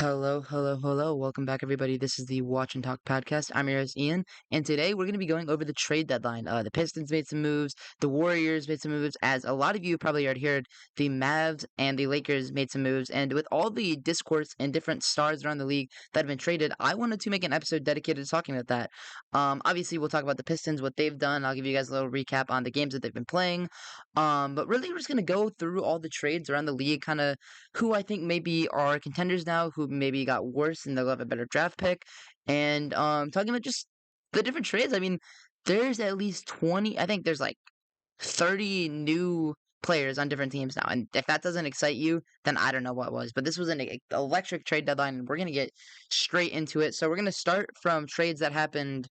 Hello, hello, hello. Welcome back, everybody. This is the Watch and Talk podcast. I'm your host, Ian, and today we're going to be going over the trade deadline. The Pistons made some moves, the Warriors made some moves, as a lot of you probably already heard, the Mavs and the Lakers made some moves, and with all the discourse and different stars around the league that have been traded, I wanted to make an episode dedicated to talking about that. Obviously, we'll talk about the Pistons, what they've done. I'll give you guys a little recap on the games that they've been playing. But really, we're just going to go through all the trades around the league, kind of who I think maybe are contenders now, who maybe got worse and they'll have a better draft pick. And talking about just the different trades. I mean, there's at least 20, I think there's like 30 new players on different teams now. And if that doesn't excite you, then I don't know what was. But this was an electric trade deadline, and we're going to get straight into it. So we're going to start from trades that happened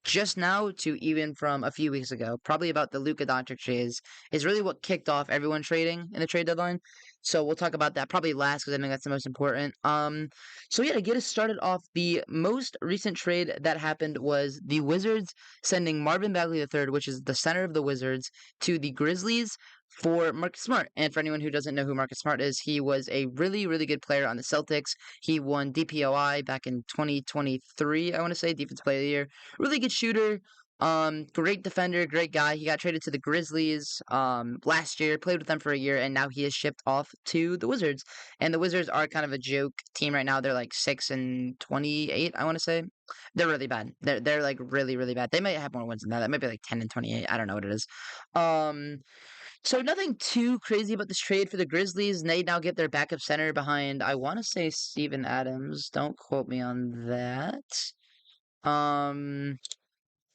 just now to even from a few weeks ago, probably about the Luka Doncic trades, is really what kicked off everyone trading in the trade deadline. So we'll talk about that probably last because I think that's the most important. So yeah, to get us started off, the most recent trade that happened was the Wizards sending Marvin Bagley III, which is the center of the Wizards, to the Grizzlies for Marcus Smart. And for anyone who doesn't know who Marcus Smart is, he was a really, really good player on the Celtics. He won DPOI back in 2023, I want to say, Defensive Player of the Year. Really good shooter. Great defender, great guy. He got traded to the Grizzlies last year, played with them for a year, and now he is shipped off to the Wizards. And the Wizards are kind of a joke team right now. They're like 6-28, I want to say. They're really bad. They're like really, really bad. They might have more wins than that. That might be like 10-28. I don't know what it is. Um so nothing too crazy about this trade for the Grizzlies. They now get their backup center behind, I want to say, Steven Adams. Don't quote me on that. Um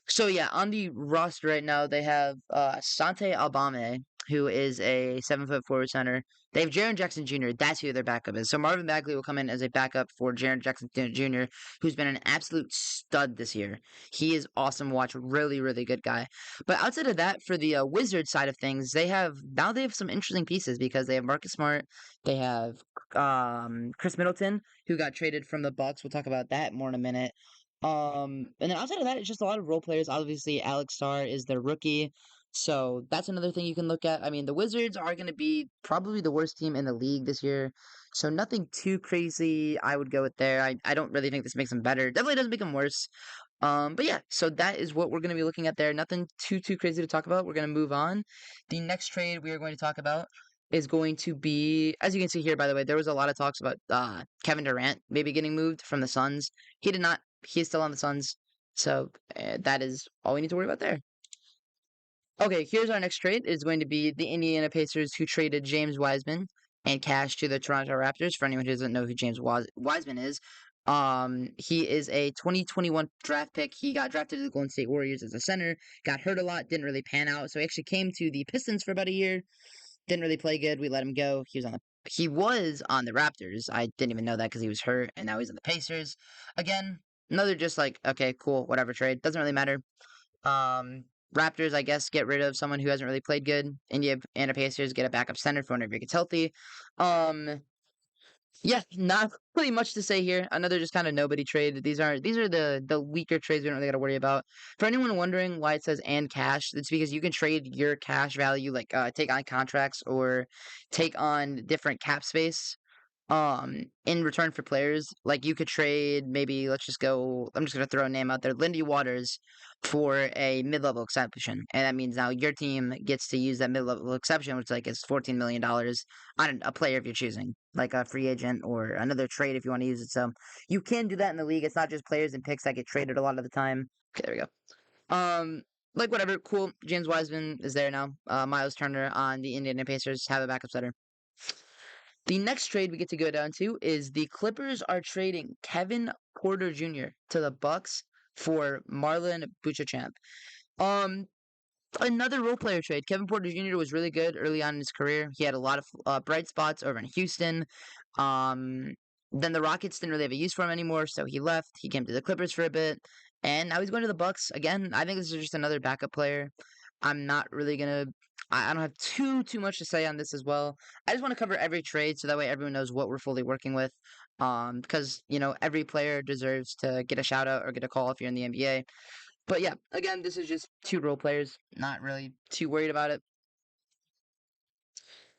so yeah, on the roster right now, they have Sante Albame, who is a 7 foot forward center. They have Jaren Jackson Jr. That's who their backup is. So Marvin Bagley will come in as a backup for Jaren Jackson Jr., who's been an absolute stud this year. He is awesome to watch, really, really good guy. But outside of that, for the Wizards side of things, they have some interesting pieces because they have Marcus Smart, they have Chris Middleton, who got traded from the Bucks. We'll talk about that more in a minute. And then outside of that, it's just a lot of role players. Obviously, Alex Starr is their rookie. So that's another thing you can look at. I mean, the Wizards are going to be probably the worst team in the league this year. So nothing too crazy I would go with there. I don't really think this makes them better. Definitely doesn't make them worse. But yeah, so that is what we're going to be looking at there. Nothing too crazy to talk about. We're going to move on. The next trade we are going to talk about is going to be, as you can see here, by the way, there was a lot of talks about Kevin Durant maybe getting moved from the Suns. He did not. He's still on the Suns. So that is all we need to worry about there. Okay, here's our next trade. It's going to be the Indiana Pacers who traded James Wiseman and cash to the Toronto Raptors. For anyone who doesn't know who James Wiseman is, he is a 2021 draft pick. He got drafted to the Golden State Warriors as a center. Got hurt a lot, didn't really pan out. So he actually came to the Pistons for about a year. Didn't really play good. We let him go. He was on the Raptors. I didn't even know that because he was hurt, and now he's on the Pacers. Again, another just like, okay, cool, whatever trade. Doesn't really matter. Um, Raptors, I guess, get rid of someone who hasn't really played good. Indiana Pacers get a backup center for whenever he gets healthy. Um, yeah, not really much to say here. Another just kind of nobody trade. These are the weaker trades we don't really got to worry about. For anyone wondering why it says and cash, it's because you can trade your cash value, like take on contracts or take on different cap space in return for players. Like you could trade, maybe let's just go, I'm just gonna throw a name out there, Lindy Waters for a mid-level exception, and that means now your team gets to use that mid-level exception, which like is $14 million on a player if you're choosing, like a free agent or another trade if you want to use it. So you can do that in the league. It's not just players and picks that get traded a lot of the time. Okay, there we go. Like whatever, cool. James Wiseman is there now. Miles Turner on the Indiana Pacers have a backup setter. The next trade we get to go down to is the Clippers are trading Kevin Porter Jr. to the Bucks for Marlon Buchachamp. Um, Another role player trade. Kevin Porter Jr. was really good early on in his career. He had a lot of bright spots over in Houston. Um, then the Rockets didn't really have a use for him anymore, so he left. He came to the Clippers for a bit, and now he's going to the Bucks again. I think this is just another backup player. I'm not really gonna. I don't have too much to say on this as well. I just want to cover every trade so that way everyone knows what we're fully working with. Because every player deserves to get a shout out or get a call if you're in the NBA. But yeah, again, this is just two role players. Not really too worried about it.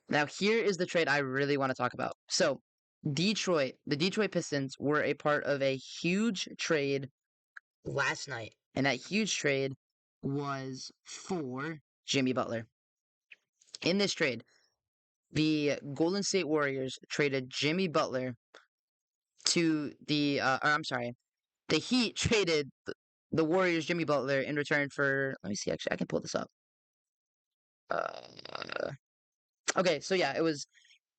Now here is the trade I really want to talk about. So The Detroit Pistons were a part of a huge trade last night, and that huge trade was for Jimmy Butler. In this trade, the Golden State Warriors traded Jimmy Butler to or I'm sorry, the Heat traded the Warriors Jimmy Butler in return for. Let me see. Actually, I can pull this up. Uh, okay, so yeah, it was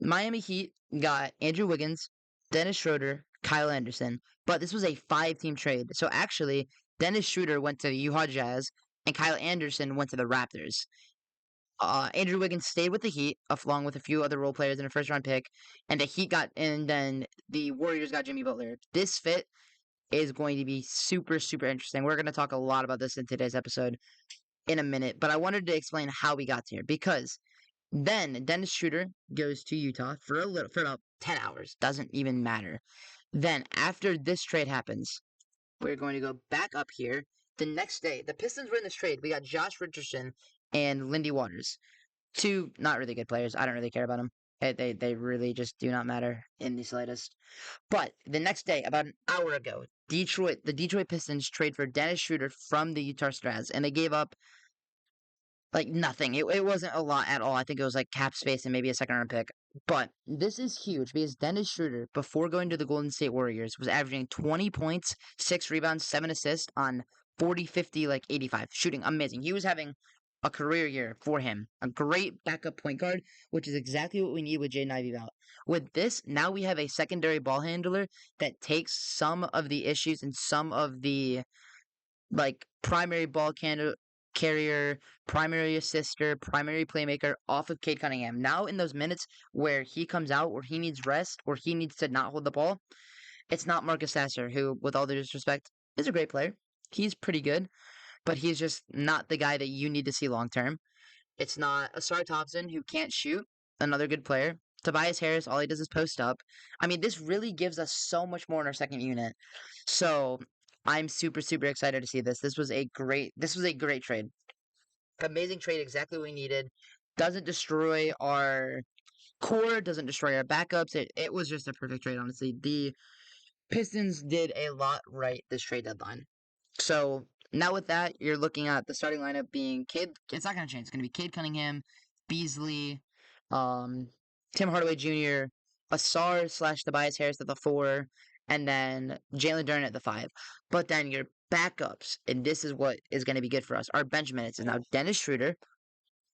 Miami Heat got Andrew Wiggins, Dennis Schroeder, Kyle Anderson, but this was a five-team trade. So actually, Dennis Schroeder went to the Utah Jazz, and Kyle Anderson went to the Raptors. Andrew Wiggins stayed with the Heat, along with a few other role players in a first-round pick, and then the Warriors got Jimmy Butler. This fit is going to be super, super interesting. We're going to talk a lot about this in today's episode in a minute, but I wanted to explain how we got here because then Dennis Schroeder goes to Utah for about 10 hours. Doesn't even matter. Then after this trade happens, we're going to go back up here. The next day, the Pistons were in this trade. We got Josh Richardson and Lindy Waters. Two not really good players. I don't really care about them. They really just do not matter in the slightest. But the next day, about an hour ago, the Detroit Pistons trade for Dennis Schroeder from the Utah Jazz, and they gave up like nothing. It wasn't a lot at all. I think it was like cap space and maybe a second round pick. But this is huge because Dennis Schroeder, before going to the Golden State Warriors, was averaging 20 points, 6 rebounds, 7 assists on 40, 50, like 85, shooting amazing. He was having a career year for him. A great backup point guard, which is exactly what we need with Jaden Ivey out. With this, now we have a secondary ball handler that takes some of the issues and some of the like primary carrier, primary assister, primary playmaker off of Cade Cunningham. Now in those minutes where he comes out, where he needs rest, or he needs to not hold the ball, it's not Marcus Sasser, who, with all due disrespect, is a great player. He's pretty good, but he's just not the guy that you need to see long term. It's not Asar Thompson, who can't shoot, another good player. Tobias Harris, all he does is post up. I mean, this really gives us so much more in our second unit. So I'm super, super excited to see this. This was a great trade. Amazing trade, exactly what we needed. Doesn't destroy our core, doesn't destroy our backups. It was just a perfect trade, honestly. The Pistons did a lot right this trade deadline. So now with that, you're looking at the starting lineup being Cade. It's not going to change. It's going to be Cade Cunningham, Beasley, um, Tim Hardaway Jr., Asar / Tobias Harris at the 4, and then Jalen Duren at the 5. But then your backups, and this is what is going to be good for us. Our bench minutes is now Dennis Schroeder,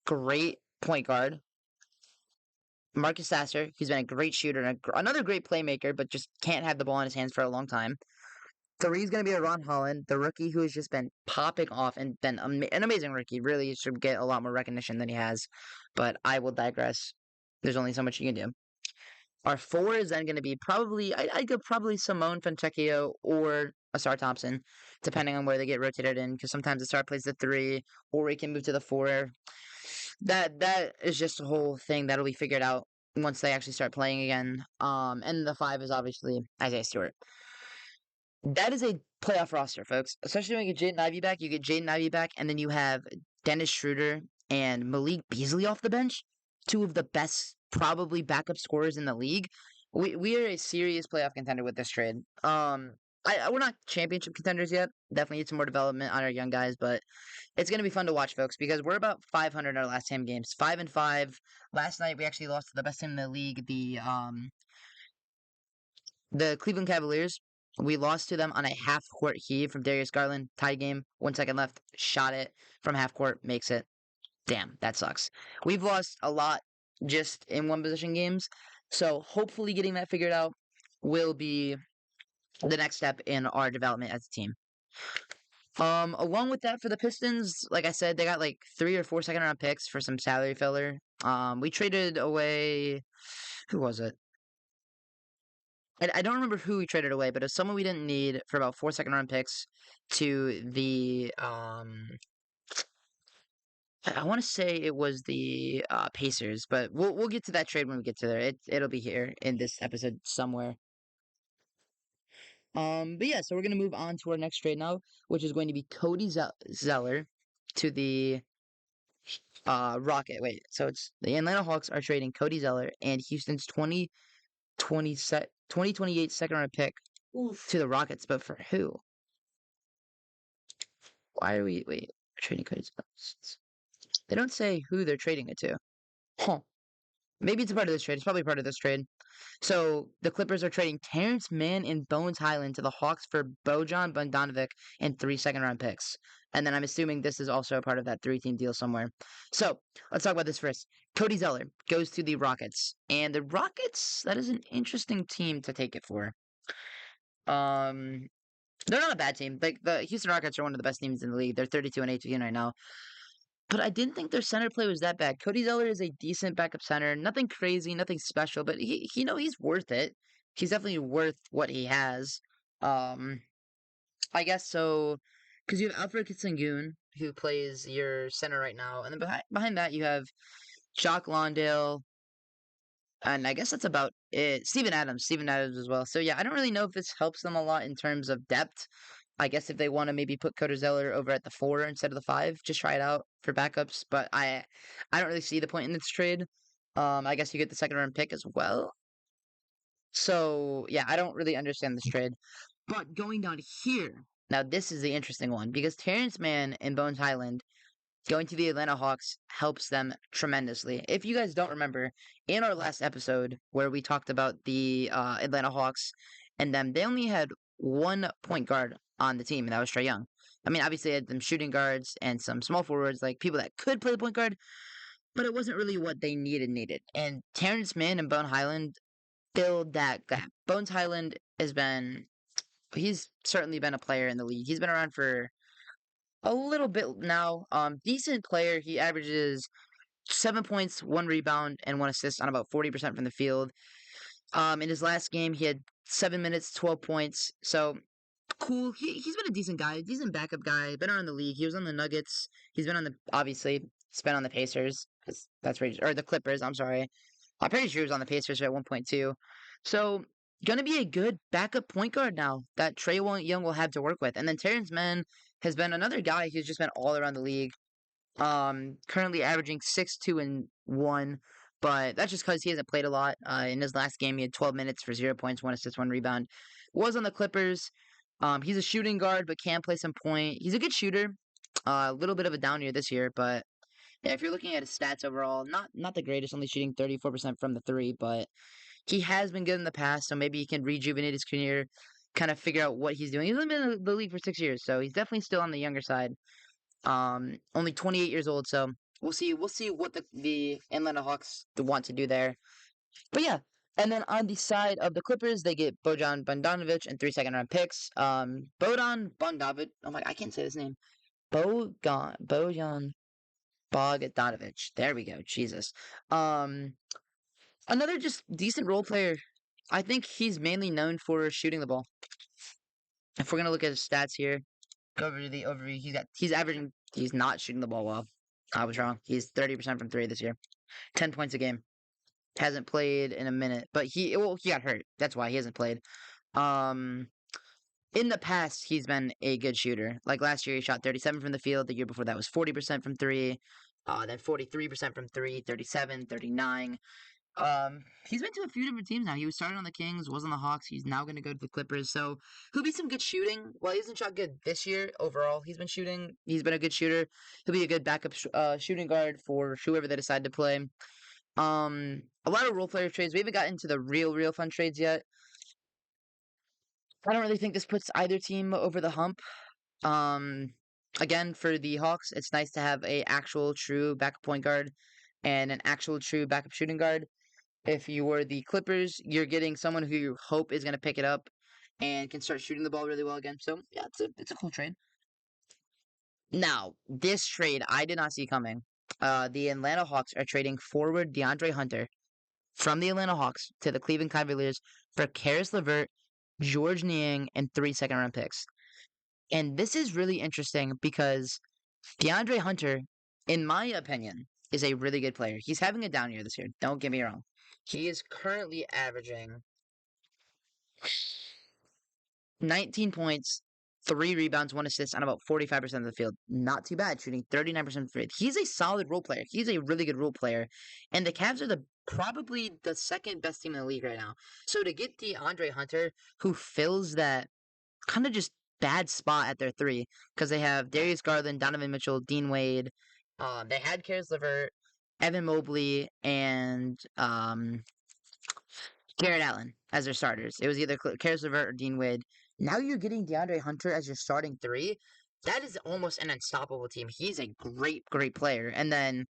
great point guard. Marcus Sasser, he's been a great shooter and another great playmaker, but just can't have the ball in his hands for a long time. 3 is going to be Ron Holland, the rookie who has just been popping off and been an amazing rookie. Really should get a lot more recognition than he has, but I will digress. There's only so much you can do. Our 4 is then going to be probably, I'd go probably Simone Fontecchio or Asar Thompson, depending on where they get rotated in, because sometimes Asar plays the 3, or he can move to the 4. That is just a whole thing that'll be figured out once they actually start playing again. And the 5 is obviously Isaiah Stewart. That is a playoff roster, folks. Especially when you get Jaden Ivey back. You get Jaden Ivey back, and then you have Dennis Schroeder and Malik Beasley off the bench. 2 of the best, probably backup scorers in the league. We are a serious playoff contender with this trade. We're not championship contenders yet. Definitely need some more development on our young guys, but it's gonna be fun to watch, folks, because we're about 500 in our last 10 games. 5-5. Last night we actually lost to the best team in the league, the Cleveland Cavaliers. We lost to them on a half-court heave from Darius Garland. Tied game, 1 second left. Shot it from half-court, makes it. Damn, that sucks. We've lost a lot just in one-possession games, so hopefully getting that figured out will be the next step in our development as a team. Along with that, for the Pistons, like I said, they got like 3 or 4 second-round picks for some salary filler. We traded away. Who was it? I don't remember who we traded away, but it was someone we didn't need for about 4 second-round picks to the I want to say it was the Pacers, but we'll get to that trade when we get to there. It'll be here in this episode somewhere. But yeah, so we're gonna move on to our next trade now, which is going to be Cody Zeller to the Rocket. Wait, so it's the Atlanta Hawks are trading Cody Zeller and Houston's 2028 second round pick to the Rockets, but for who? Why are we wait trading Cody Zeller? They don't say who they're trading it to. Huh. Maybe it's a part of this trade. It's probably part of this trade. So the Clippers are trading Terrence Mann and Bones Highland to the Hawks for Bojan Bogdanovic and 3 second round picks. And then I'm assuming this is also a part of that 3-team deal somewhere. So let's talk about this first. Cody Zeller goes to the Rockets. And the Rockets, that is an interesting team to take it for. Um they're not a bad team. Like the Houston Rockets are one of the best teams in the league. They're 32-18 right now. But I didn't think their center play was that bad. Cody Zeller is a decent backup center. Nothing crazy, nothing special, but he's worth it. He's definitely worth what he has. Um, I guess so, because you have Alfred Sengun, who plays your center right now, and then behind that you have Jock Lawndale, and I guess that's about it. Steven Adams as well. So yeah, I don't really know if this helps them a lot in terms of depth. I guess if they want to maybe put Cody Zeller over at the 4 instead of the 5, just try it out for backups. But I don't really see the point in this trade. I guess you get the second round pick as well. So yeah, I don't really understand this trade. But going down here, now this is the interesting one because Terrence Mann and Bones Highland going to the Atlanta Hawks helps them tremendously. If you guys don't remember, in our last episode where we talked about the Atlanta Hawks and them, they only had one point guard on the team, and that was Trae Young. I mean, obviously, they had some shooting guards and some small forwards, like people that could play the point guard, but it wasn't really what they needed. And Terrence Mann and Bones Highland filled that gap. Bones Highland he's certainly been a player in the league. He's been around for a little bit now. Decent player. He averages 7 points, 1 rebound, and 1 assist on about 40% from the field. In his last game, he had 7 minutes, 12 points. So cool. He's been a decent guy, decent backup guy. Been around the league. He was on the Nuggets. He's been on the obviously. He's been on the Pacers because that's where or the Clippers. I'm sorry. I'm pretty sure he was on the Pacers at 1 point too. So gonna be a good backup point guard now that Trae Young will have to work with. And then Terrence Mann has been another guy who's just been all around the league. Currently averaging 6, 2, and 1, but that's just because he hasn't played a lot. In his last game, he had 12 minutes for 0 points, 1 assist, 1 rebound. Was on the Clippers. He's a shooting guard, but can play some point. He's a good shooter. A little bit of a down year this year, but yeah, if you're looking at his stats overall, not the greatest. Only shooting 34% from the 3, but he has been good in the past. So maybe he can rejuvenate his career, kind of figure out what he's doing. He's only been in the league for 6 years, so he's definitely still on the younger side. Only 28 years old, so we'll see. We'll see what the Atlanta Hawks want to do there. But yeah, and then on the side of the Clippers, they get Bojan Bogdanovic and 3 second round picks. Bojan Bogdanovic. Oh my, I can't say his name. Bojan Bogdanovic. There we go. Jesus. Um, Another just decent role player. I think he's mainly known for shooting the ball. If we're gonna look at his stats here, go over to the overview. He's not shooting the ball well. I was wrong. He's 30% from 3 this year. 10 points a game. Hasn't played in a minute. But he got hurt. That's why he hasn't played. Um in the past, he's been a good shooter. Like last year, he shot 37 from the field. The year before that was 40% from 3. Then 43% from 3, 37, 39. He's been to a few different teams now. He was started on the Kings, was on the Hawks. He's now going to go to the Clippers. So he'll be some good shooting. Well, he hasn't shot good this year overall. He's been shooting. He's been a good shooter. He'll be a good backup shooting guard for whoever they decide to play. A lot of role player trades. We haven't gotten into the real fun trades yet. I don't really think this puts either team over the hump. Um, Again, for the Hawks, it's nice to have a actual true backup point guard and an actual true backup shooting guard. If you were the Clippers, you're getting someone who you hope is going to pick it up and can start shooting the ball really well again. So yeah, it's a cool trade. Now, this trade I did not see coming. The Atlanta Hawks are trading forward DeAndre Hunter from the Atlanta Hawks to the Cleveland Cavaliers for Karis LeVert, George Niang, and 3 second round picks. And this is really interesting because DeAndre Hunter, in my opinion, is a really good player. He's having a down year this year. Don't get me wrong. He is currently averaging 19 points, 3 rebounds, 1 assist on about 45% of the field. Not too bad, shooting 39% from field. He's a solid role player. He's a really good role player. And the Cavs are probably the second best team in the league right now. So to get DeAndre Hunter, who fills that kind of just bad spot at their three, because they have Darius Garland, Donovan Mitchell, Dean Wade. They had Karis LeVert, Evan Mobley, and Garrett Allen as their starters. It was either Karis LeVert or Dean Wade. Now you're getting DeAndre Hunter as your starting three. That is almost an unstoppable team. He's a great, great player. And then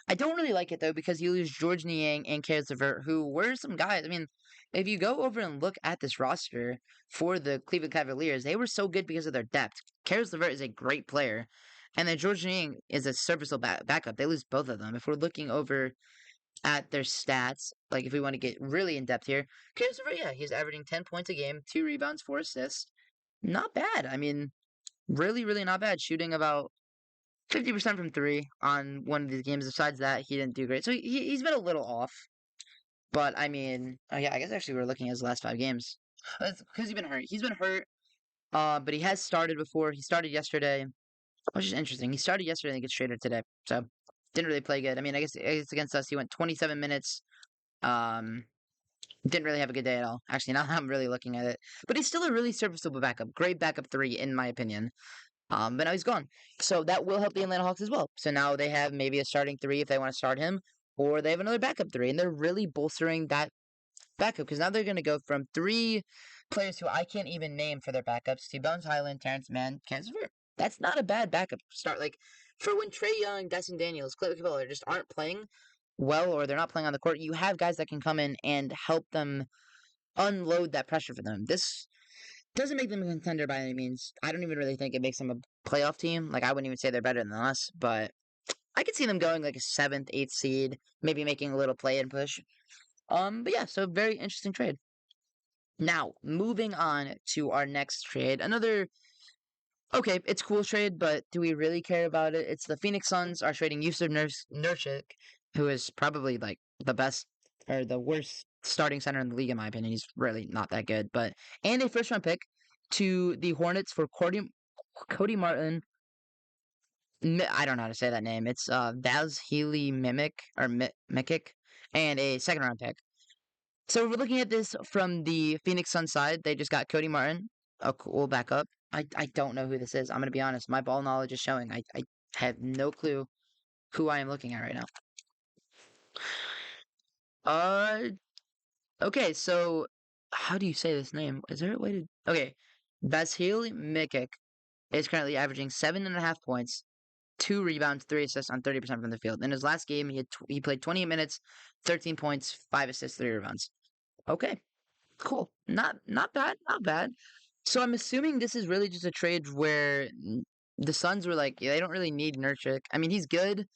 I don't really like it though because you lose George Niang and Karis LeVert, who were some guys. I mean, if you go over and look at this roster for the Cleveland Cavaliers, they were so good because of their depth. Karis LeVert is a great player, and then George Niang is a serviceable backup. They lose both of them. If we're looking over at their stats, like if we want to get really in depth here, Karis LeVert, yeah, he's averaging 10 points a game, 2 rebounds, 4 assists. Not bad. I mean, really, really not bad. Shooting about 50% from three on one of these games. Besides that, he didn't do great. So he's been a little off. But I mean, oh yeah, I guess actually we're looking at his last 5 games. That's because he's been hurt. He's been hurt. But he has started before. He started yesterday, which is interesting. He started yesterday and gets traded today. So didn't really play good. I mean, I guess against us, he went 27 minutes. Um, didn't really have a good day at all. Actually, now that I'm really looking at it, but he's still a really serviceable backup. Great backup three, in my opinion. But now he's gone, so that will help the Atlanta Hawks as well. So now they have maybe a starting three if they want to start him, or they have another backup three, and they're really bolstering that backup because now they're going to go from 3 players who I can't even name for their backups to Bones Highland, Terrence Mann, Kansas River. That's not a bad backup start. Like for when Trae Young, Destin Daniels, Clay Capella just aren't playing well or they're not playing on the court, you have guys that can come in and help them unload that pressure for them. This doesn't make them a contender by any means. I don't even really think it makes them a playoff team. Like I wouldn't even say they're better than us, but I could see them going like a 7th, 8th seed, maybe making a little play and push. But yeah, so very interesting trade. Now, moving on to our next trade. Another okay, it's cool trade, but do we really care about it? It's the Phoenix Suns are trading Yusuf Nurkic, who is probably like the best or the worst starting center in the league in my opinion. He's really not that good, but and a first round pick to the Hornets for Cody Martin. I don't know how to say that name. It's Vaz Healy Mimic or Mikic, and a second round pick. So we're looking at this from the Phoenix Suns side. They just got Cody Martin, a cool backup. I don't know who this is. I'm gonna be honest. My ball knowledge is showing. I have no clue who I am looking at right now. Uh, okay. So how do you say this name? Is there a way to? Okay, Vasil Mikic is currently averaging 7.5 points, 2 rebounds, 3 assists on 30% from the field. In his last game, he played 28 minutes, 13 points, 5 assists, 3 rebounds. Okay, cool. Not bad. Not bad. So I'm assuming this is really just a trade where the Suns were like, yeah, they don't really need Nurkic. I mean, he's good,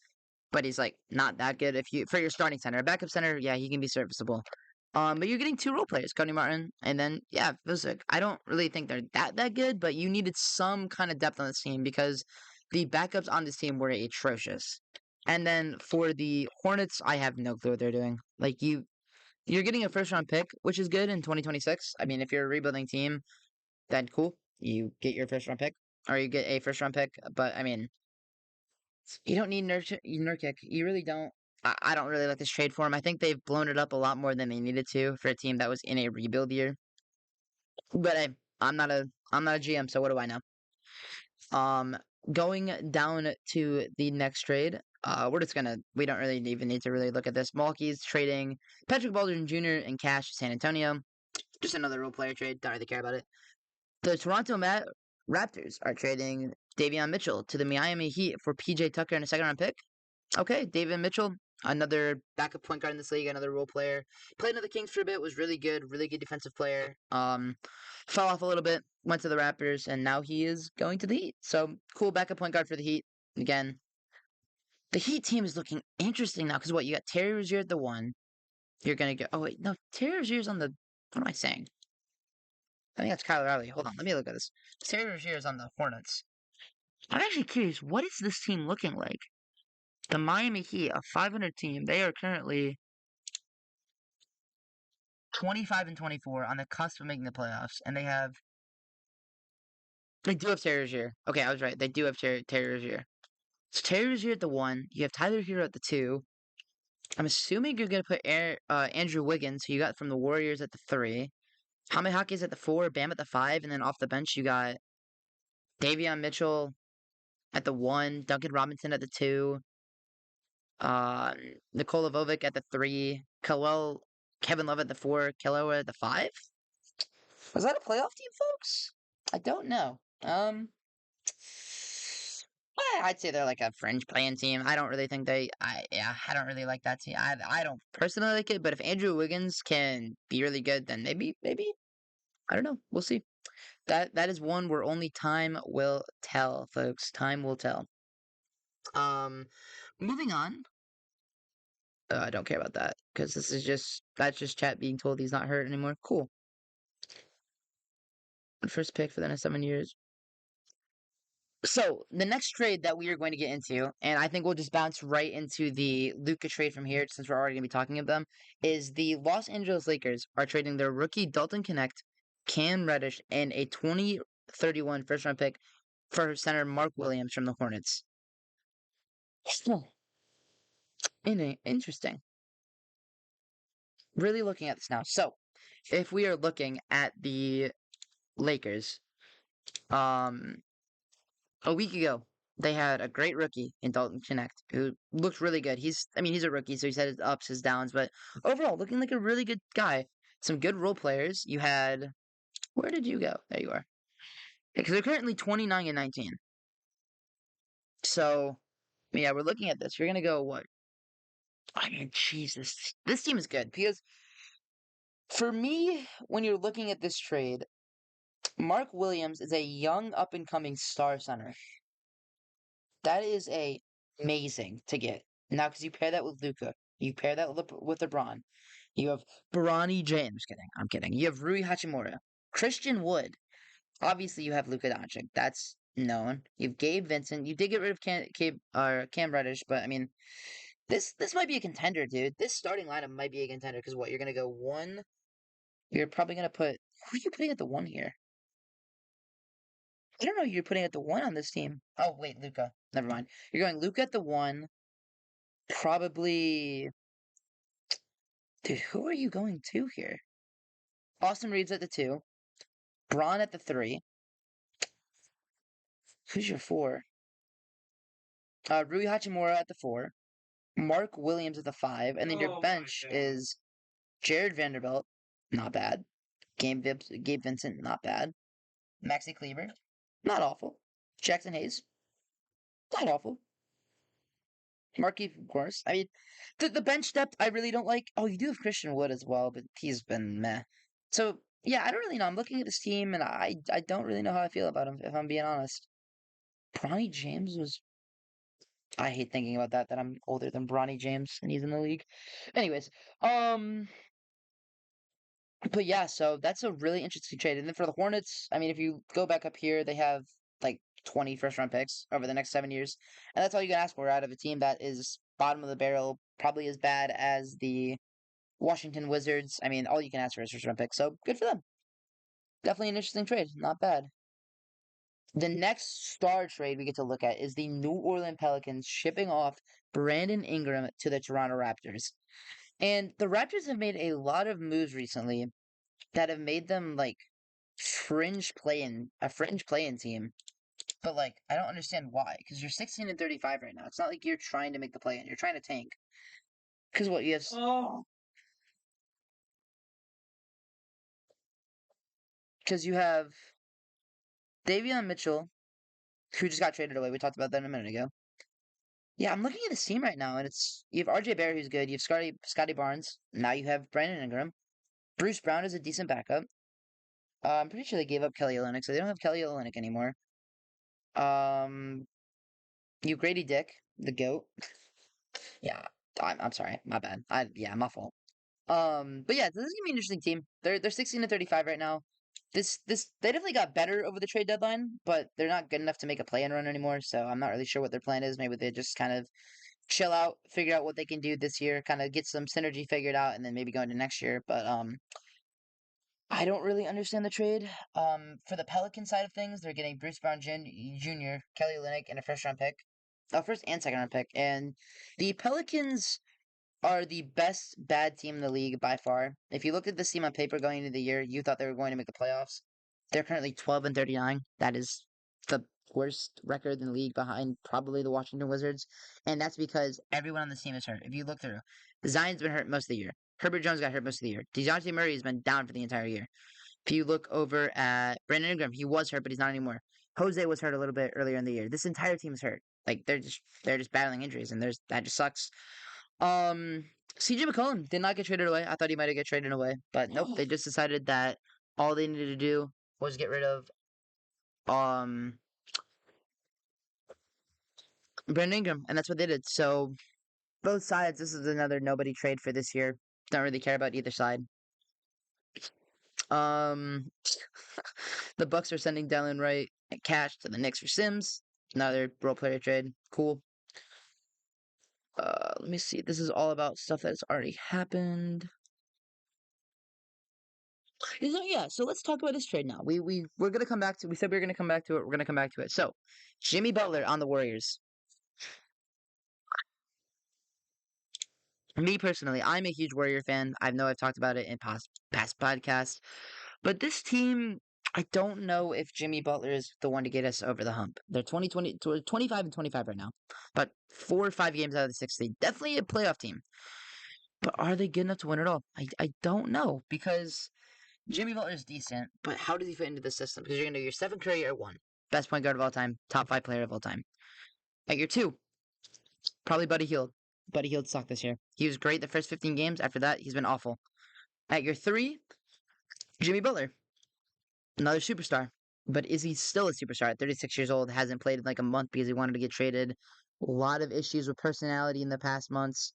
but he's like not that good. If you for your starting center, a backup center, yeah, he can be serviceable. But you're getting 2 role players, Cody Martin, and then yeah, Visick. I don't really think they're that good, but you needed some kind of depth on this team because the backups on this team were atrocious. And then for the Hornets, I have no clue what they're doing. Like you're getting a first round pick, which is good in 2026. I mean, if you're a rebuilding team, then cool. You get your first round pick, or you get a first round pick. But I mean, you don't need Nurkic. You really don't. I don't really like this trade for him. I think they've blown it up a lot more than they needed to for a team that was in a rebuild year. But hey, I'm not a GM, so what do I know? Um, going down to the next trade. We don't really even need to really look at this. Milwaukee's trading Patrick Baldwin Jr. and cash to San Antonio. Just another role player trade. Don't really care about it. The Toronto Raptors are trading Davion Mitchell to the Miami Heat for PJ Tucker and a second round pick. Okay, Davion Mitchell, another backup point guard in this league, another role player. Played in the Kings for a bit, was really good defensive player. Fell off a little bit, went to the Raptors, and now he is going to the Heat. So cool backup point guard for the Heat. Again, the Heat team is looking interesting now because what you got Terry Rozier at the 1. You're gonna get. Oh wait, no, Terry Rozier's on the. What am I saying? I think that's Kyle Lowry. Hold on, let me look at this. Terry Rozier is on the Hornets. I'm actually curious, what is this team looking like? The Miami Heat, a 500 team, they are currently 25 and 24 on the cusp of making the playoffs, and they have They do have Terry Rozier. Okay, I was right. They do have Terry Rozier. So Terry Rozier at the 1. You have Tyler Hero at the 2. I'm assuming you're gonna put Andrew Wiggins, who you got from the Warriors, at the 3. Jaime Jaquez at the 4. Bam at the 5, and then off the bench you got Davion Mitchell at the 1. Duncan Robinson at the 2. Uh, Nikola Jovic at the 3. Kevin Love at the 4. Kello at the 5. Was that a playoff team, folks? I don't know. I'd say they're like a fringe playing team. I don't really think I don't really like that team. I don't personally like it, but if Andrew Wiggins can be really good, then maybe I don't know. We'll see. That is one where only time will tell, folks. Time will tell. Um, moving on. I don't care about that because that's just chat being told he's not hurt anymore. Cool. First pick for the next 7 years. So the next trade that we are going to get into, and I think we'll just bounce right into the Luka trade from here, since we're already going to be talking of them, is the Los Angeles Lakers are trading their rookie Dalton Connect, Cam Reddish, and a 2031 first round pick for center Mark Williams from the Hornets. Interesting. Really looking at this now. So if we are looking at the Lakers, um, a week ago, they had a great rookie in Dalton Connect who looked really good. He's a rookie, so he's had his ups, his downs, but overall, looking like a really good guy. Some good role players. You had, where did you go? There you are. Because they're currently 29 and 19. So, yeah, we're looking at this. You're gonna go what? I mean, Jesus, this team is good because for me, when you're looking at this trade, Mark Williams is a young, up and coming star center. That is amazing to get. Now, because you pair that with Luca, you pair that with LeBron. You have Bronny James. Kidding. I'm kidding. You have Rui Hachimura, Christian Wood. Obviously, you have Luka Doncic. That's known. You have Gabe Vincent. You did get rid of Cam Reddish, but I mean, this might be a contender, dude. This starting lineup might be a contender because what you're gonna go one. You're probably gonna put who are you putting at the 1 here? I don't know. Who you're putting at the 1 on this team. Oh wait, Luca. Never mind. You're going Luca at the 1. Probably. Dude, who are you going to here? Austin Reeves at the 2. Braun at the 3. Who's your 4? Rui Hachimura at the 4. Mark Williams at the 5. And then your bench is Jared Vanderbilt. Not bad. Gabe Vincent. Not bad. Maxi Kleber. Not awful. Jackson Hayes. Not awful. Markieff, of course. I mean, the bench depth I really don't like. Oh, you do have Christian Wood as well, but he's been meh. So yeah, I don't really know. I'm looking at this team, and I don't really know how I feel about him, if I'm being honest. Bronny James was. I hate thinking about that. That I'm older than Bronny James, and he's in the league. Anyways, um, but yeah, so that's a really interesting trade. And then for the Hornets, I mean, if you go back up here, they have like 20 first round picks over the next 7 years. And that's all you can ask for out of a team that is bottom of the barrel, probably as bad as the Washington Wizards. I mean, all you can ask for is first round picks. So good for them. Definitely an interesting trade. Not bad. The next star trade we get to look at is the New Orleans Pelicans shipping off Brandon Ingram to the Toronto Raptors. And the Raptors have made a lot of moves recently that have made them like a fringe playing team. But like, I don't understand why. Because you're 16 and 35 right now. It's not like you're trying to make the play in. You're trying to tank. Because what you have? Because you have Davion Mitchell, who just got traded away. We talked about that a minute ago. Yeah, I'm looking at this team right now, and it's you have RJ Barrett, who's good. You have Scotty Barnes. Now you have Brandon Ingram. Bruce Brown is a decent backup. I'm pretty sure they gave up Kelly Olynyk, so they don't have Kelly Olynyk anymore. Um, you Grady Dick, the goat. Yeah, I'm sorry, my bad. My fault. But yeah, this is gonna be an interesting team. They're 16 to 35 right now. This they definitely got better over the trade deadline, but they're not good enough to make a play-in run anymore. So I'm not really sure what their plan is. Maybe they just kind of chill out, figure out what they can do this year, kind of get some synergy figured out, and then maybe go into next year. But I don't really understand the trade. For the Pelican side of things, they're getting Bruce Brown Jr., Kelly Olynyk, and a first round pick. First and second round pick. And the Pelicans are the best bad team in the league by far. If you looked at this team on paper going into the year, you thought they were going to make the playoffs. They're currently 12-39. That is the worst record in the league behind probably the Washington Wizards. And that's because everyone on this team is hurt. If you look through, Zion's been hurt most of the year. Herbert Jones got hurt most of the year. DeJounte Murray has been down for the entire year. If you look over at Brandon Ingram, he was hurt, but he's not anymore. Jose was hurt a little bit earlier in the year. This entire team is hurt. Like they're just battling injuries, and that just sucks. Um, CJ McCollum did not get traded away. I thought he might have get traded away, but nope. They just decided that all they needed to do was get rid of um Brandon Ingram, and that's what they did. So both sides, this is another nobody trade for this year. Don't really care about either side. Um, the Bucks are sending Dylan Wright and cash to the Knicks for Sims. Another role player trade. Cool. Let me see. This is all about stuff that's already happened. Yeah, so let's talk about this trade now. We're gonna come back to. We said we were gonna come back to it. We're gonna come back to it. So, Jimmy Butler on the Warriors. Me personally, I'm a huge Warrior fan. I know I've talked about it in past podcasts, but this team, I don't know if Jimmy Butler is the one to get us over the hump. They're 25-25 right now, but 4 or 5 games out of the 60. Definitely a playoff team, but are they good enough to win it all? I don't know because Jimmy Butler is decent, but how does he fit into the system? Because you're gonna do your Stephen Curry at one, best point guard of all time, top 5 player of all time. At your two, probably Buddy Hield. Buddy Hield sucked this year. He was great the first 15 games. After that, he's been awful. At your three, Jimmy Butler, another superstar. But is he still a superstar at 36 years old? Hasn't played in like a month because he wanted to get traded. A lot of issues with personality in the past months.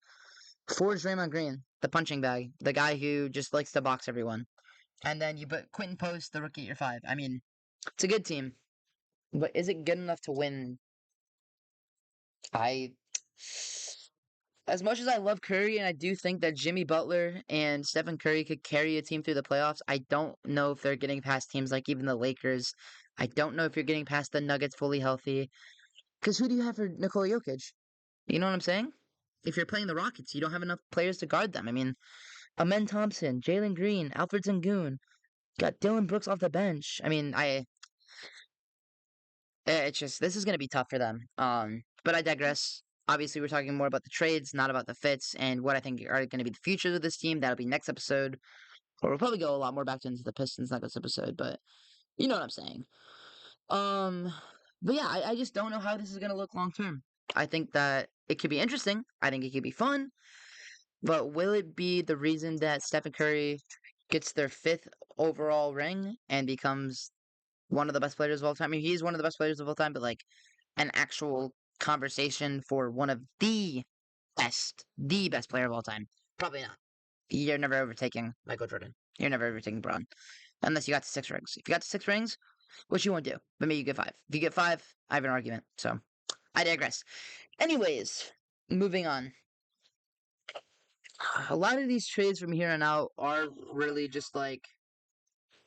Four is Draymond Green, the punching bag, the guy who just likes to box everyone. And then you put Quentin Post, the rookie at your 5. I mean, it's a good team, but is it good enough to win? I As much as I love Curry and I do think that Jimmy Butler and Stephen Curry could carry a team through the playoffs, I don't know if they're getting past teams like even the Lakers. I don't know if you're getting past the Nuggets fully healthy. Because who do you have for Nikola Jokic? You know what I'm saying? If you're playing the Rockets, you don't have enough players to guard them. I mean, Amen Thompson, Jalen Green, Alfred Sengun, got Dylan Brooks off the bench. I mean, it's just this is gonna be tough for them. But I digress. Obviously, we're talking more about the trades, not about the fits, and what I think are going to be the futures of this team. That'll be next episode, or we'll probably go a lot more back into the Pistons next episode. But you know what I'm saying. Um, but yeah, I just don't know how this is gonna look long term. I think that it could be interesting. I think it could be fun. But will it be the reason that Stephen Curry gets their 5th overall ring and becomes one of the best players of all time? I mean, he's one of the best players of all time, but like an actual conversation for one of the best player of all time. Probably not. You're never overtaking Michael Jordan. You're never overtaking Braun. Unless you got to 6 rings. If you got to 6 rings, which you won't do, but maybe you get 5. If you get 5, I have an argument. So I digress. Anyways, moving on. A lot of these trades from here on out are really just like,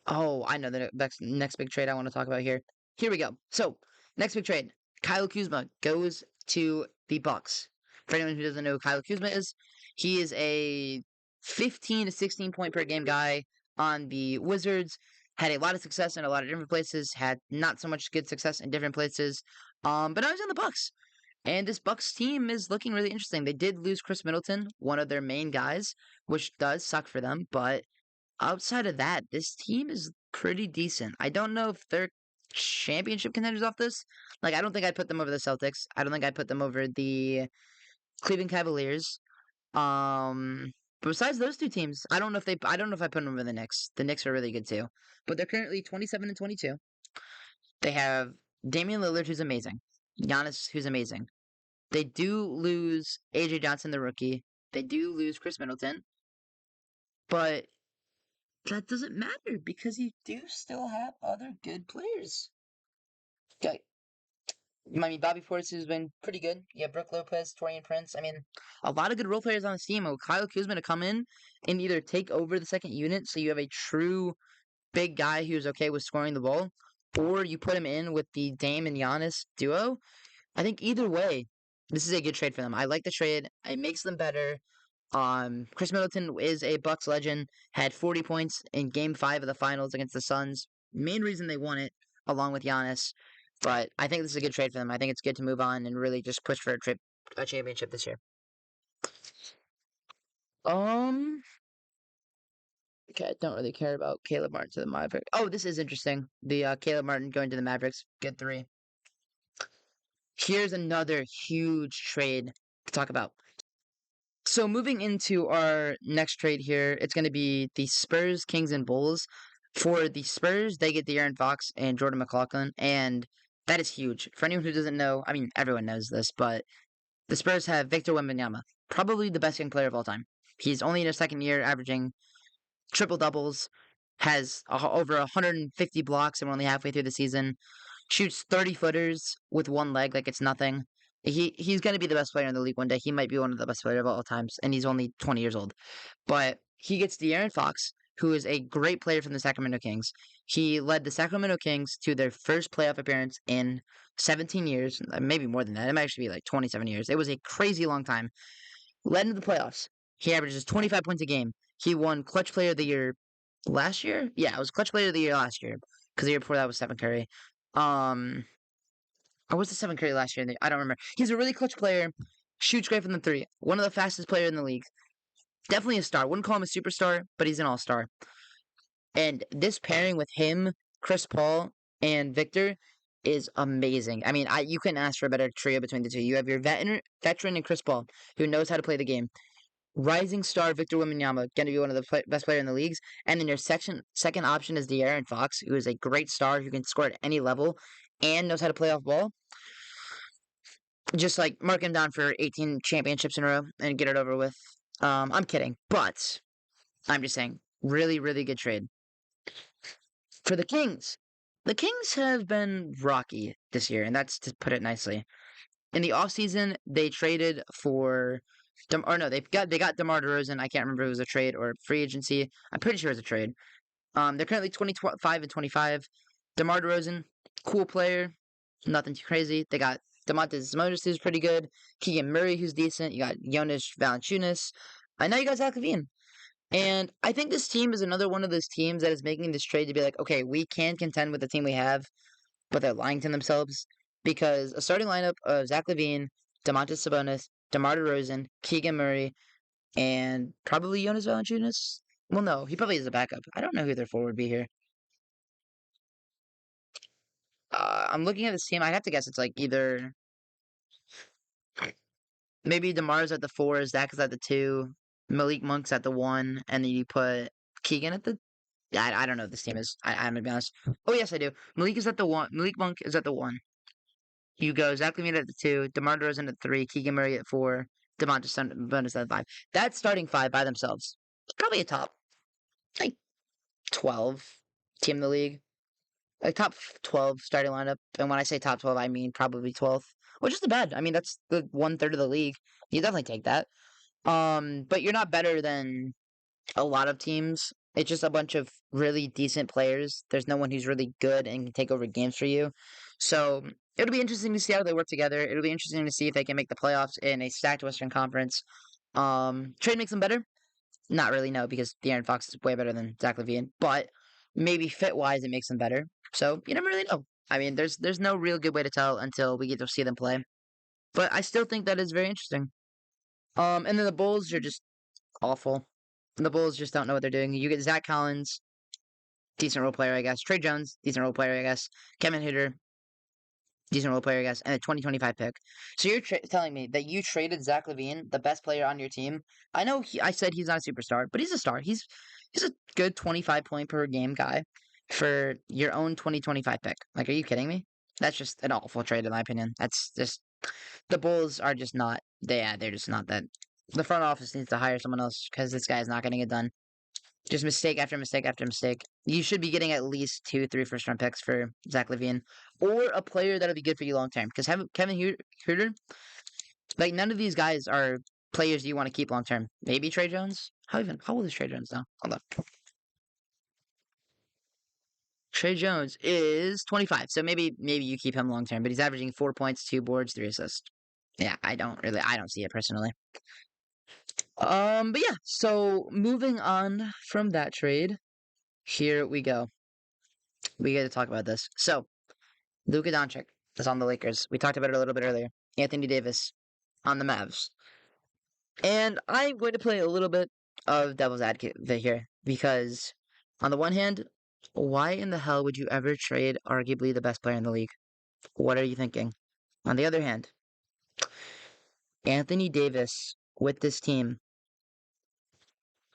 oh, I know the next big trade I want to talk about here. Here we go. So, next big trade. Kyle Kuzma goes to the Bucks. For anyone who doesn't know who Kyle Kuzma is, he is a 15 to 16 point per game guy on the Wizards. Had a lot of success in a lot of different places. Had not so much good success in different places. But now he's on the Bucks. And this Bucks team is looking really interesting. They did lose Chris Middleton, one of their main guys, which does suck for them. But outside of that, this team is pretty decent. I don't know if they're championship contenders off this. Like, I don't think I'd put them over the Celtics. I don't think I'd put them over the Cleveland Cavaliers. But besides those two teams, I don't know if I put them over the Knicks. The Knicks are really good too. But they're currently 27-22. They have Damian Lillard, who's amazing. Giannis, who's amazing. They do lose AJ Johnson, the rookie. They do lose Chris Middleton. But that doesn't matter because you do still have other good players. Okay. I mean, Bobby Portis has been pretty good. Yeah, Brooke Lopez, Torian Prince. I mean, a lot of good role players on this team. Kyle Kuzma to come in and either take over the second unit so you have a true big guy who's okay with scoring the ball, or you put him in with the Dame and Giannis duo. I think either way, this is a good trade for them. I like the trade. It makes them better. Chris Middleton is a Bucks legend. Had 40 points in Game 5 of the Finals against the Suns. Main reason they won it, along with Giannis. But I think this is a good trade for them. I think it's good to move on and really just push for a championship this year. Um, okay, I don't really care about Caleb Martin to the Mavericks. Oh, this is interesting. The Caleb Martin going to the Mavericks. Good three. Here's another huge trade to talk about. So moving into our next trade here, it's going to be the Spurs, Kings, and Bulls. For the Spurs, they get De'Aaron Fox and Jordan McLaughlin, and that is huge. For anyone who doesn't know, I mean, everyone knows this, but the Spurs have Victor Wembanyama, probably the best young player of all time. He's only in his second year, averaging triple doubles, has over 150 blocks, and we're only halfway through the season. Shoots 30 footers with one leg like it's nothing. He's going to be the best player in the league one day. He might be one of the best players of all times, and he's only 20 years old. But he gets De'Aaron Fox, who is a great player from the Sacramento Kings. He led the Sacramento Kings to their first playoff appearance in 17 years, maybe more than that. It might actually be like 27 years. It was a crazy long time. Led into the playoffs. He averages 25 points a game. He won Clutch Player of the Year last year. Yeah, it was Clutch Player of the Year last year because the year before that was Stephen Curry. Or was the Stephen Curry last year? I don't remember. He's a really clutch player. Shoots great from the three. One of the fastest players in the league. Definitely a star. Wouldn't call him a superstar, but he's an all-star. And this pairing with him, Chris Paul, and Victor is amazing. I mean, you couldn't ask for a better trio between the two. You have your veteran and Chris Paul, who knows how to play the game. Rising star Victor Wembanyama, going to be one of the best players in the leagues. And then your second option is De'Aaron Fox, who is a great star who can score at any level and knows how to play off ball. Just like mark him down for 18 championships in a row and get it over with. I'm kidding, but I'm just saying, really, really good trade. For the Kings have been rocky this year, and that's to put it nicely. In the offseason, they traded for they got DeMar DeRozan. I can't remember if it was a trade or free agency. I'm pretty sure it was a trade. They're currently 25 and 25. DeMar DeRozan, cool player, nothing too crazy. They got Domantas Sabonis, who's pretty good. Keegan Murray, who's decent. You got Jonas Valanciunas. I know you got Zach LaVine. And I think this team is another one of those teams that is making this trade to be like, okay, we can contend with the team we have, but they're lying to themselves because a starting lineup of Zach LaVine, Domantas Sabonis, DeMar DeRozan, Keegan Murray, and probably Jonas Valanciunas. Well, no, he probably is a backup. I don't know who their forward would be here. I'm looking at this team. I'd have to guess it's like either maybe DeMar's at the 4, Zach is at the 2, Malik Monk's at the 1, and then you put Keegan at the. I don't know what this team is. I'm gonna be honest. Oh yes, I do. Malik is at the 1. Malik Monk is at the 1. You go Zach LaVine at the 2, DeMar DeRozan at 3, Keegan Murray at 4, Domantas Sabonis at 5. That's starting 5 by themselves. Probably a top like 12 team in the league. Like top 12 starting lineup. And when I say top 12, I mean probably 12th, which isn't bad. I mean, that's the 1/3 of the league. You definitely take that. But you're not better than a lot of teams. It's just a bunch of really decent players. There's no one who's really good and can take over games for you. So it'll be interesting to see how they work together. It'll be interesting to see if they can make the playoffs in a stacked Western Conference. Trade makes them better? Not really, no, because De'Aaron Fox is way better than Zach LaVine. But maybe fit-wise, it makes them better. So you never really know. I mean, there's no real good way to tell until we get to see them play. But I still think that is very interesting. And then the Bulls are just awful. The Bulls just don't know what they're doing. You get Zach Collins, decent role player, I guess. Trey Jones, decent role player, I guess. Kevin Huerter, decent role player, I guess. And a 2025 pick. So you're telling me that you traded Zach LaVine, the best player on your team. I know I said he's not a superstar, but he's a star. He's a good 25 point per game guy for your own 2025 pick. Like, are you kidding me? That's just an awful trade, in my opinion. That's just the Bulls are just not. They're just not that. The front office needs to hire someone else because this guy is not getting it done. Just mistake after mistake after mistake. You should be getting at least 2, 3 first-round picks for Zach LaVine, or a player that'll be good for you long term. Because Kevin Huerter, like none of these guys are players you want to keep long term. Maybe Trey Jones. How old is Trey Jones now? Hold up. Trey Jones is 25. So maybe you keep him long term, but he's averaging 4 points, 2 boards, 3 assists. Yeah, I don't see it personally. But yeah, so moving on from that trade, here we go. We got to talk about this. So, Luka Doncic is on the Lakers. We talked about it a little bit earlier. Anthony Davis on the Mavs. And I'm going to play a little bit of devil's advocate here because, on the one hand, why in the hell would you ever trade arguably the best player in the league? What are you thinking? On the other hand, Anthony Davis with this team,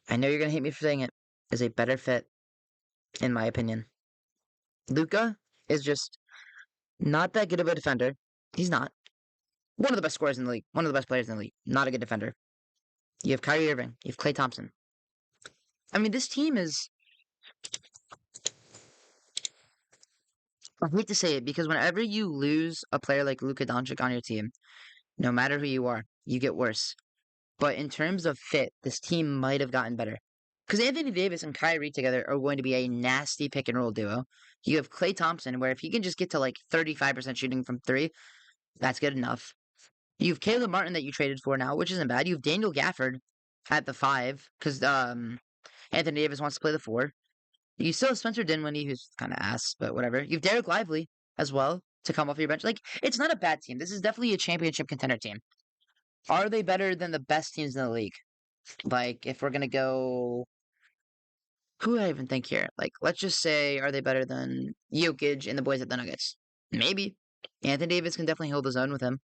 I know you're going to hate me for saying it, is a better fit, in my opinion. Luka is just not that good of a defender. He's not. One of the best scorers in the league. One of the best players in the league. Not a good defender. You have Kyrie Irving. You have Klay Thompson. I mean, this team is. I hate to say it because whenever you lose a player like Luka Doncic on your team, no matter who you are, you get worse. But in terms of fit, this team might have gotten better. Because Anthony Davis and Kyrie together are going to be a nasty pick and roll duo. You have Klay Thompson, where if he can just get to like 35% shooting from three, that's good enough. You have Caleb Martin that you traded for now, which isn't bad. You have Daniel Gafford at the 5, because Anthony Davis wants to play the 4. You still have Spencer Dinwiddie, who's kind of ass, but whatever. You have Derek Lively as well to come off your bench. Like, it's not a bad team. This is definitely a championship contender team. Are they better than the best teams in the league? Like, if we're gonna go, who do I even think here? Like, let's just say, are they better than Jokic and the boys at the Nuggets? Maybe. Anthony Davis can definitely hold his own with him.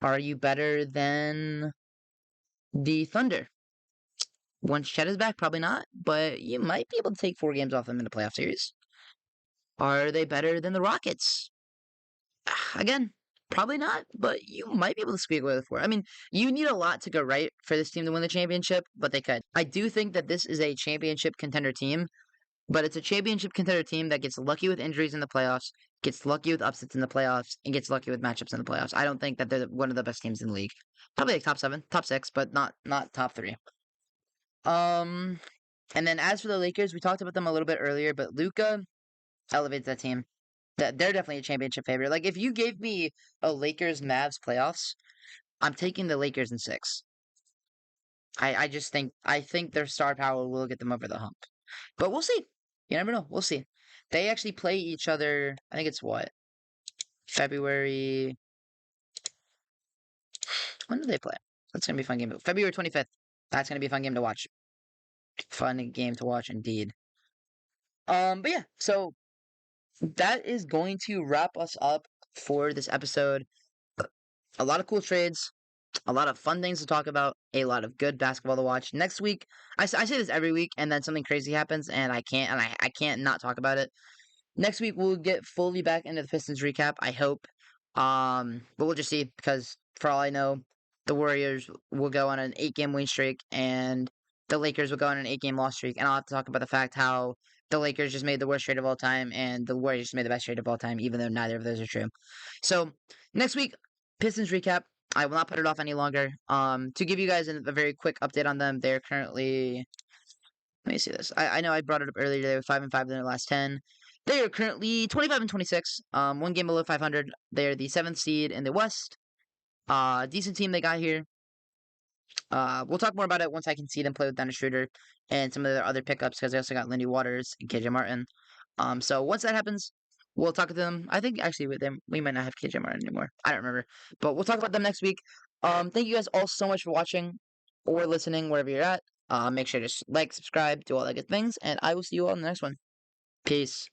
Are you better than the Thunder? Once Chet is back, probably not, but you might be able to take 4 games off them in the playoff series. Are they better than the Rockets? Again, probably not, but you might be able to squeak away with 4. I mean, you need a lot to go right for this team to win the championship, but they could. I do think that this is a championship contender team, but it's a championship contender team that gets lucky with injuries in the playoffs, gets lucky with upsets in the playoffs, and gets lucky with matchups in the playoffs. I don't think that they're one of the best teams in the league. Probably like top 7, top 6, but not top 3. And then as for the Lakers, we talked about them a little bit earlier, but Luka elevates that team. They're definitely a championship favorite. Like, if you gave me a Lakers Mavs playoffs, I'm taking the Lakers in 6. I just think their star power will get them over the hump. But we'll see. You never know. We'll see. They actually play each other. I think it's what? February. When do they play? That's gonna be a fun game. February 25th. That's gonna be a fun game to watch. Fun game to watch indeed. But yeah, so that is going to wrap us up for this episode. A lot of cool trades, a lot of fun things to talk about, a lot of good basketball to watch. Next week, I say this every week, and then something crazy happens, and I can't not talk about it. Next week we'll get fully back into the Pistons recap. I hope, but we'll just see because for all I know, the Warriors will go on an 8-game win streak, and the Lakers will go on an 8-game loss streak, and I'll have to talk about the fact how the Lakers just made the worst trade of all time, and the Warriors just made the best trade of all time, even though neither of those are true. So next week, Pistons recap. I will not put it off any longer. To give you guys a very quick update on them, they're currently. Let me see this. I know I brought it up earlier. They were 5-5 in their last 10. They are currently 25-26. 1 game below 500. They're the 7th seed in the West. Decent team they got here. We'll talk more about it once I can see them play with Dennis Schroeder and some of their other pickups because they also got Lindy Waters and KJ Martin. So once that happens, we'll talk to them. I think actually with them we might not have KJ Martin anymore. I don't remember, but we'll talk about them next week. Thank you guys all so much for watching or listening wherever you're at. Make sure to like, subscribe, do all that good things, and I will see you all in the next one. Peace.